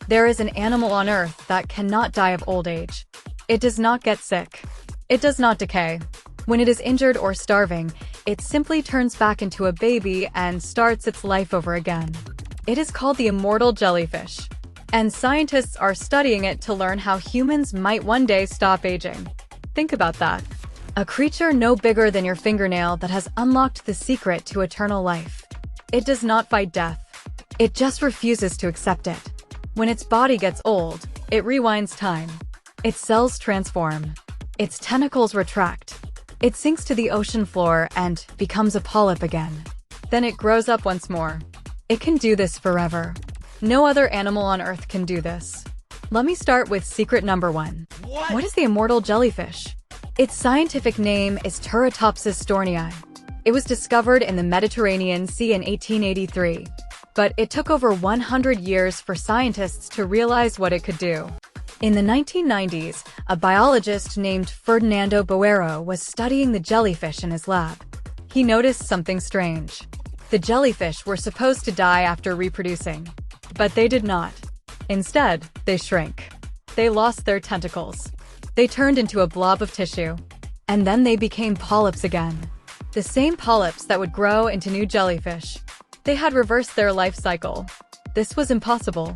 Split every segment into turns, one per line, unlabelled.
There is an animal on Earth that cannot die of old age. It does not get sick. It does not decay. When it is injured or starving, it simply turns back into a baby and starts its life over again. It is called the immortal jellyfish, and scientists are studying it to learn how humans might one day stop aging. Think about that. A creature no bigger than your fingernail that has unlocked the secret to eternal life. It does not fight death. It just refuses to accept it. When its body gets old, it rewinds time. Its cells transform. Its tentacles retract. It sinks to the ocean floor and becomes a polyp again. Then it grows up once more. It can do this forever. No other animal on Earth can do this. Let me start with secret number 1. What is the immortal jellyfish? Its scientific name is Turritopsis dohrnii. It was discovered in the Mediterranean Sea in 1883, but it took over 100 years for scientists to realize what it could do. In the 1990s, a biologist named Ferdinando Boero was studying the jellyfish in his lab. He noticed something strange. The jellyfish were supposed to die after reproducing, but they did not. Instead, they shrank. They lost their tentacles. They turned into a blob of tissue. And then they became polyps again. The same polyps that would grow into new jellyfish. They had reversed their life cycle. This was impossible.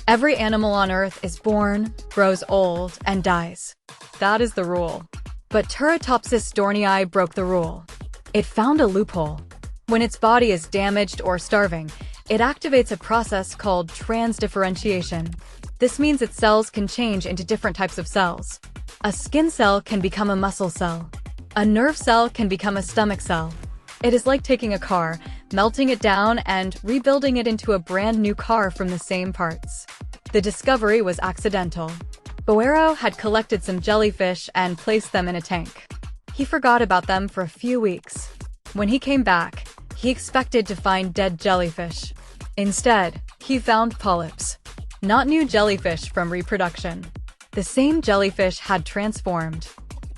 Every animal on Earth is born, grows old, and dies. That is the rule. But Turritopsis dohrnii broke the rule. It found a loophole. When its body is damaged or starving, it activates a process called transdifferentiation. This means its cells can change into different types of cells. A skin cell can become a muscle cell. A nerve cell can become a stomach cell. It is like taking a car, melting it down, and rebuilding it into a brand new car from the same parts. The discovery was accidental. Boero had collected some jellyfish and placed them in a tank. He forgot about them for a few weeks. When he came back, he expected to find dead jellyfish. Instead, he found polyps. Not new jellyfish from reproduction. The same jellyfish had transformed.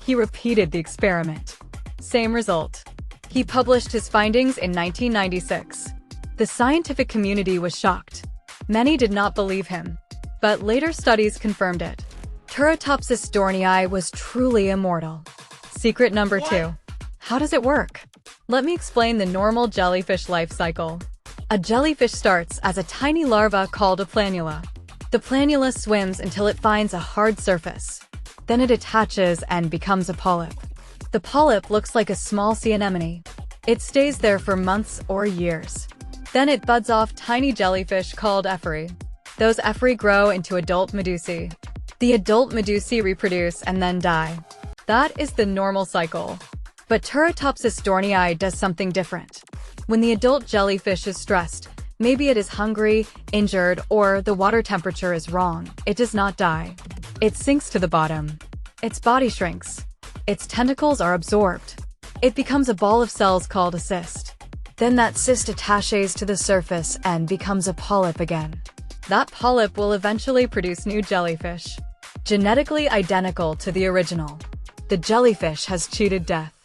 He repeated the experiment. Same result. He published his findings in 1996. The scientific community was shocked. Many did not believe him, but later studies confirmed it. Turritopsis dohrnii was truly immortal. Secret number 2. How does it work? Let me explain the normal jellyfish life cycle. A jellyfish starts as a tiny larva called a planula. The planula swims until it finds a hard surface. Then it attaches and becomes a polyp. The polyp looks like a small sea anemone. It stays there for months or years. Then it buds off tiny jellyfish called ephori. Those ephori grow into adult medusae. The adult medusae reproduce and then die. That is the normal cycle. But Turritopsis dohrnii does something different. When the adult jellyfish is stressed, maybe it is hungry, injured, or the water temperature is wrong, it does not die. It sinks to the bottom. Its body shrinks. Its tentacles are absorbed. It becomes a ball of cells called a cyst. Then that cyst attaches to the surface and becomes a polyp again. That polyp will eventually produce new jellyfish. Genetically identical to the original. The jellyfish has cheated death.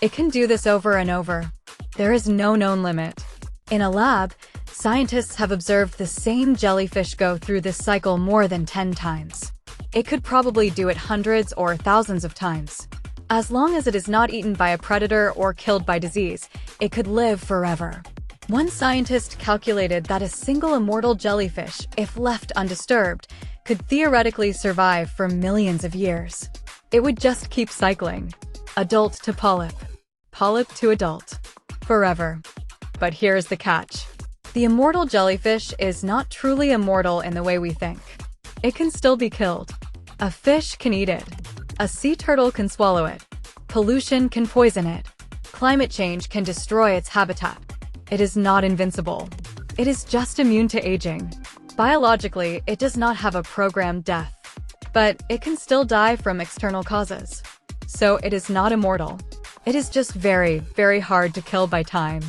It can do this over and over. There is no known limit. In a lab, scientists have observed the same jellyfish go through this cycle more than 10 times. It could probably do it hundreds or thousands of times. As long as it is not eaten by a predator or killed by disease, it could live forever. One scientist calculated that a single immortal jellyfish, if left undisturbed, could theoretically survive for millions of years. It would just keep cycling. Adult to polyp. Polyp to adult. Forever. But here's the catch. The immortal jellyfish is not truly immortal in the way we think. It can still be killed. A fish can eat it. A sea turtle can swallow it. Pollution can poison it. Climate change can destroy its habitat. It is not invincible. It is just immune to aging. Biologically, it does not have a programmed death. But it can still die from external causes. So it is not immortal. It is just very, very hard to kill by time.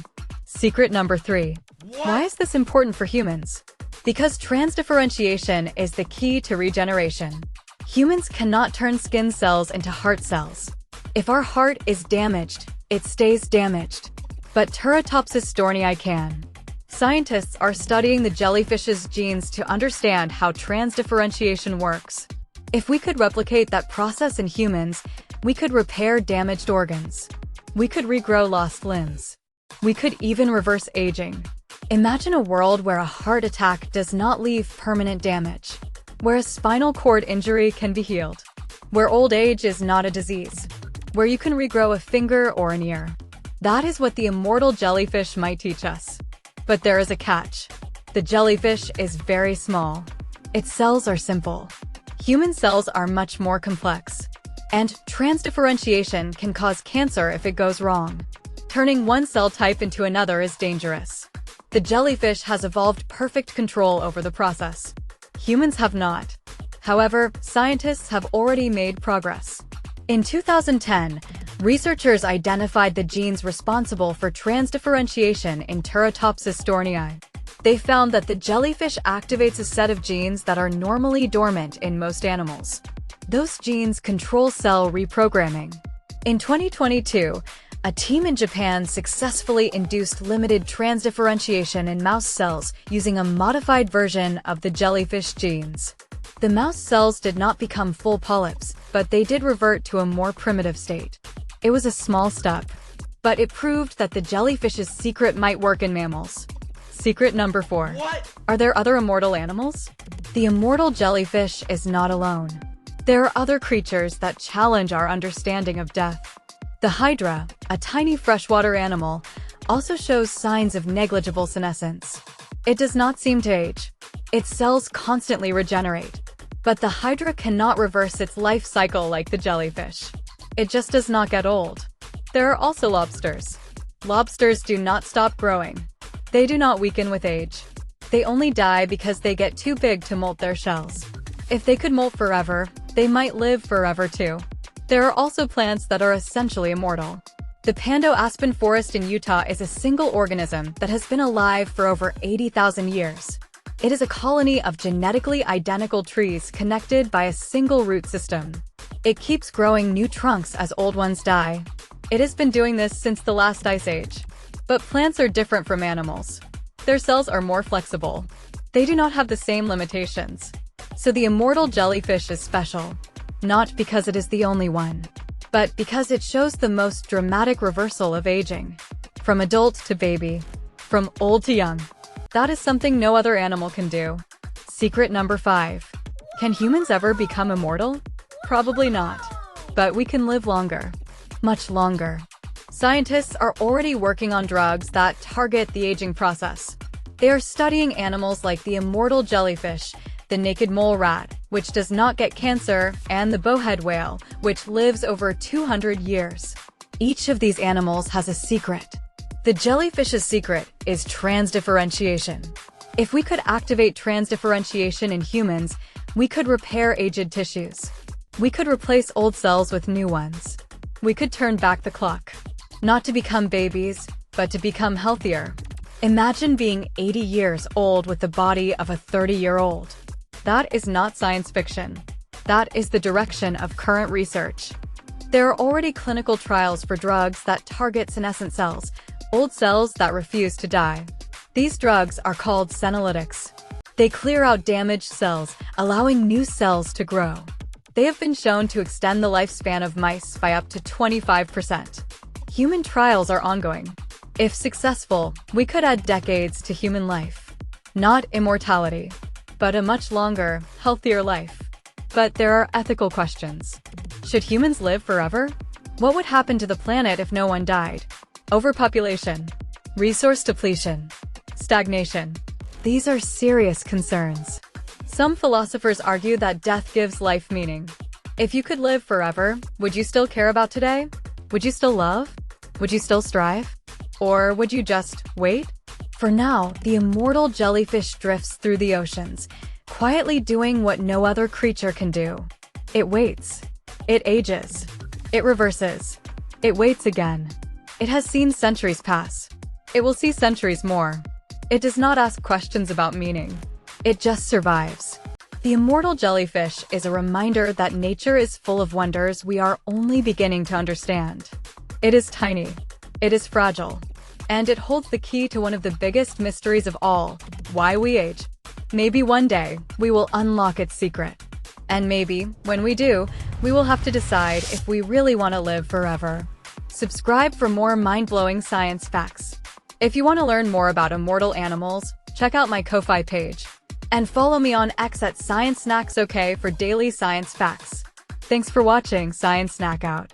Secret number 3. Why is this important for humans? Because transdifferentiation is the key to regeneration. Humans cannot turn skin cells into heart cells. If our heart is damaged, it stays damaged. But Turritopsis dohrnii can. Scientists are studying the jellyfish's genes to understand how transdifferentiation works. If we could replicate that process in humans, we could repair damaged organs. We could regrow lost limbs. We could even reverse aging. Imagine a world where a heart attack does not leave permanent damage, where a spinal cord injury can be healed, where old age is not a disease, where you can regrow a finger or an ear. That is what the immortal jellyfish might teach us. But there is a catch. The jellyfish is very small. Its cells are simple. Human cells are much more complex. And transdifferentiation can cause cancer if it goes wrong. Turning one cell type into another is dangerous. The jellyfish has evolved perfect control over the process. Humans have not. However, scientists have already made progress. In 2010, researchers identified the genes responsible for transdifferentiation in Turritopsis dohrnii. They found that the jellyfish activates a set of genes that are normally dormant in most animals. Those genes control cell reprogramming. In 2022, a team in Japan successfully induced limited transdifferentiation in mouse cells using a modified version of the jellyfish genes. The mouse cells did not become full polyps, but they did revert to a more primitive state. It was a small step, but it proved that the jellyfish's secret might work in mammals. Secret number 4.
What?
Are there other immortal animals? The immortal jellyfish is not alone. There are other creatures that challenge our understanding of death. The hydra, a tiny freshwater animal, also shows signs of negligible senescence. It does not seem to age. Its cells constantly regenerate. But the hydra cannot reverse its life cycle like the jellyfish. It just does not get old. There are also lobsters. Lobsters do not stop growing. They do not weaken with age. They only die because they get too big to molt their shells. If they could molt forever, they might live forever too. There are also plants that are essentially immortal. The Pando aspen forest in Utah is a single organism that has been alive for over 80,000 years. It is a colony of genetically identical trees connected by a single root system. It keeps growing new trunks as old ones die. It has been doing this since the last ice age. But plants are different from animals. Their cells are more flexible. They do not have the same limitations. So the immortal jellyfish is special. Not because it is the only one, but because it shows the most dramatic reversal of aging. From adult to baby. From old to young. That is something no other animal can do. Secret number 5. Can humans ever become immortal? Probably not. But we can live longer. Much longer. Scientists are already working on drugs that target the aging process. They are studying animals like the immortal jellyfish, the naked mole rat, which does not get cancer, and the bowhead whale, which lives over 200 years. Each of these animals has a secret. The jellyfish's secret is transdifferentiation. If we could activate transdifferentiation in humans, we could repair aged tissues. We could replace old cells with new ones. We could turn back the clock. Not to become babies, but to become healthier. Imagine being 80 years old with the body of a 30-year-old. That is not science fiction. That is the direction of current research. There are already clinical trials for drugs that target senescent cells, old cells that refuse to die. These drugs are called senolytics. They clear out damaged cells, allowing new cells to grow. They have been shown to extend the lifespan of mice by up to 25%. Human trials are ongoing. If successful, we could add decades to human life. Not immortality, but a much longer, healthier life. But there are ethical questions. Should humans live forever? What would happen to the planet if no one died? Overpopulation, resource depletion, stagnation. These are serious concerns. Some philosophers argue that death gives life meaning. If you could live forever, would you still care about today? Would you still love? Would you still strive? Or would you just wait? For now, the immortal jellyfish drifts through the oceans, quietly doing what no other creature can do. It waits. It ages. It reverses. It waits again. It has seen centuries pass. It will see centuries more. It does not ask questions about meaning. It just survives. The immortal jellyfish is a reminder that nature is full of wonders we are only beginning to understand. It is tiny. It is fragile. And it holds the key to one of the biggest mysteries of all, why we age. Maybe one day, we will unlock its secret. And maybe, when we do, we will have to decide if we really want to live forever. Subscribe for more mind-blowing science facts. If you want to learn more about immortal animals, check out my Ko-Fi page. And follow me on X at ScienceSnacks OK for daily science facts. Thanks for watching. ScienceSnack out.